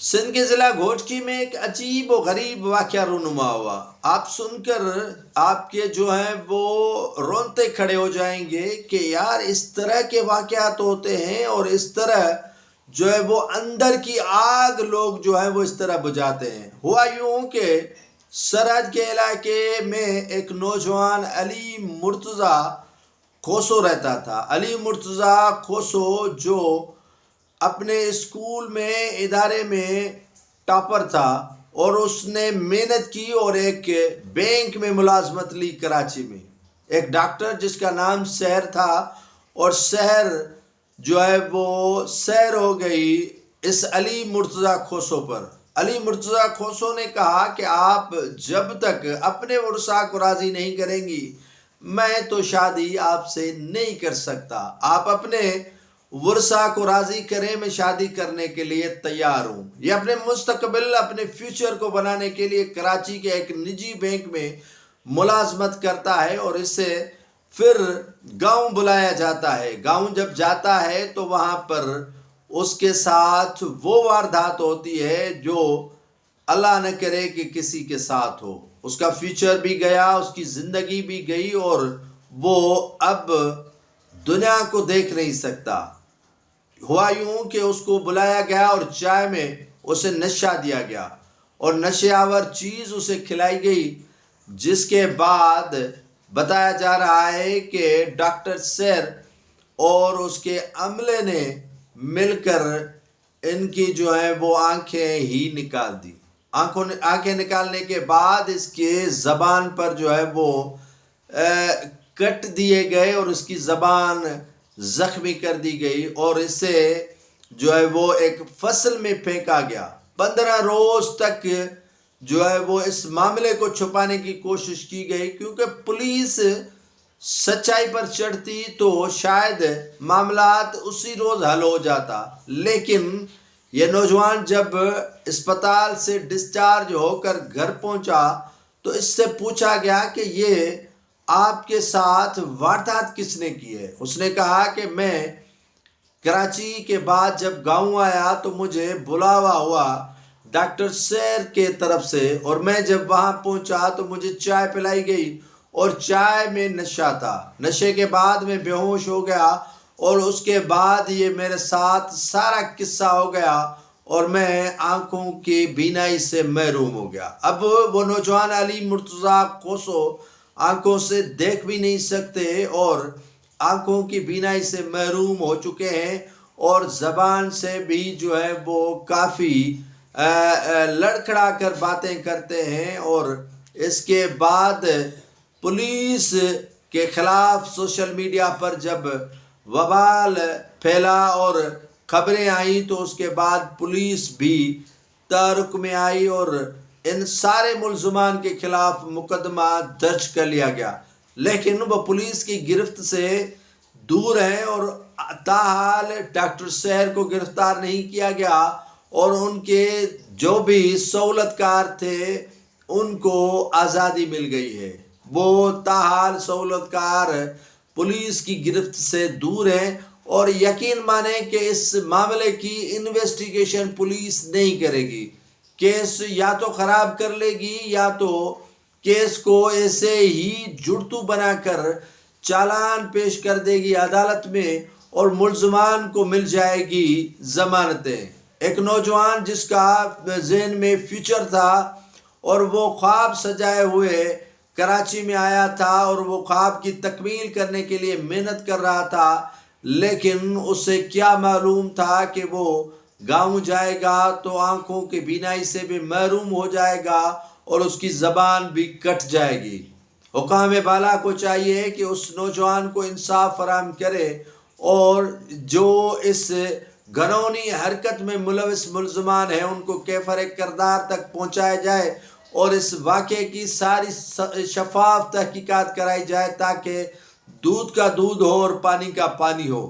سندھ کے ضلع گھوٹکی میں ایک عجیب و غریب واقعہ رونما ہوا۔ آپ سن کر آپ کے جو ہیں وہ رونتے کھڑے ہو جائیں گے کہ یار اس طرح کے واقعات ہوتے ہیں اور اس طرح جو ہے وہ اندر کی آگ لوگ جو ہے وہ اس طرح بجھاتے ہیں۔ ہوا یوں کہ سرحد کے علاقے میں ایک نوجوان علی مرتضی کھوسو رہتا تھا۔ علی مرتضی کھوسو جو اپنے اسکول میں ادارے میں ٹاپر تھا اور اس نے محنت کی اور ایک بینک میں ملازمت لی کراچی میں۔ ایک ڈاکٹر جس کا نام سحر تھا اور سحر جو ہے وہ سحر ہو گئی اس علی مرتضی کھوسو پر۔ علی مرتضی کھوسو نے کہا کہ آپ جب تک اپنے ورثاء کو راضی نہیں کریں گی میں تو شادی آپ سے نہیں کر سکتا۔ آپ اپنے ورثاء کو راضی کریں، میں شادی کرنے کے لیے تیار ہوں۔ یہ اپنے مستقبل اپنے فیوچر کو بنانے کے لیے کراچی کے ایک نجی بینک میں ملازمت کرتا ہے اور اسے پھر گاؤں بلایا جاتا ہے۔ گاؤں جب جاتا ہے تو وہاں پر اس کے ساتھ وہ واردات ہوتی ہے جو اللہ نہ کرے کہ کسی کے ساتھ ہو۔ اس کا فیوچر بھی گیا، اس کی زندگی بھی گئی اور وہ اب دنیا کو دیکھ نہیں سکتا۔ ہوا یوں کہ اس کو بلایا گیا اور چائے میں اسے نشہ دیا گیا اور نشے آور چیز اسے کھلائی گئی، جس کے بعد بتایا جا رہا ہے کہ ڈاکٹر سیر اور اس کے عملے نے مل کر ان کی جو ہے وہ آنکھیں ہی نکال دی۔ آنکھیں نکالنے کے بعد اس کے زبان پر جو ہے وہ کٹ دیے گئے اور اس کی زبان زخمی کر دی گئی اور اسے جو ہے وہ ایک فصل میں پھینکا گیا۔ 15 روز تک جو ہے وہ اس معاملے کو چھپانے کی کوشش کی گئی، کیونکہ پولیس سچائی پر چڑھتی تو شاید معاملات اسی روز حل ہو جاتا۔ لیکن یہ نوجوان جب اسپتال سے ڈسچارج ہو کر گھر پہنچا تو اس سے پوچھا گیا کہ یہ آپ کے ساتھ واردات کس نے کی ہے؟ اس نے کہا کہ میں کراچی کے بعد جب گاؤں آیا تو مجھے بلاوا ہوا ڈاکٹر سیر کے طرف سے اور میں جب وہاں پہنچا تو مجھے چائے پلائی گئی اور چائے میں نشہ تھا۔ نشے کے بعد میں بے ہوش ہو گیا اور اس کے بعد یہ میرے ساتھ سارا قصہ ہو گیا اور میں آنکھوں کی بینائی سے محروم ہو گیا۔ اب وہ نوجوان علی مرتضی کھوسو آنکھوں سے دیکھ بھی نہیں سکتے اور آنکھوں کی بینائی سے محروم ہو چکے ہیں اور زبان سے بھی جو ہے وہ کافی لڑکھڑا کر باتیں کرتے ہیں۔ اور اس کے بعد پولیس کے خلاف سوشل میڈیا پر جب وبال پھیلا اور خبریں آئیں تو اس کے بعد پولیس بھی تحرک میں آئی اور ان سارے ملزمان کے خلاف مقدمہ درج کر لیا گیا، لیکن وہ پولیس کی گرفت سے دور ہیں اور تاحال ڈاکٹر سحر کو گرفتار نہیں کیا گیا اور ان کے جو بھی سہولت کار تھے ان کو آزادی مل گئی ہے۔ وہ تاحال سہولت کار پولیس کی گرفت سے دور ہیں اور یقین مانیں کہ اس معاملے کی انویسٹیگیشن پولیس نہیں کرے گی۔ کیس یا تو خراب کر لے گی یا تو کیس کو ایسے ہی جڑتو بنا کر چالان پیش کر دے گی عدالت میں اور ملزمان کو مل جائے گی ضمانتیں۔ ایک نوجوان جس کا ذہن میں فیوچر تھا اور وہ خواب سجائے ہوئے کراچی میں آیا تھا اور وہ خواب کی تکمیل کرنے کے لیے محنت کر رہا تھا، لیکن اسے کیا معلوم تھا کہ وہ گاؤں جائے گا تو آنکھوں کی بینائی سے بھی محروم ہو جائے گا اور اس کی زبان بھی کٹ جائے گی۔ حکام بالا کو چاہیے کہ اس نوجوان کو انصاف فراہم کرے اور جو اس گھنونی حرکت میں ملوث ملزمان ہیں ان کو کیفر کردار تک پہنچایا جائے اور اس واقعے کی ساری شفاف تحقیقات کرائی جائے تاکہ دودھ کا دودھ ہو اور پانی کا پانی ہو۔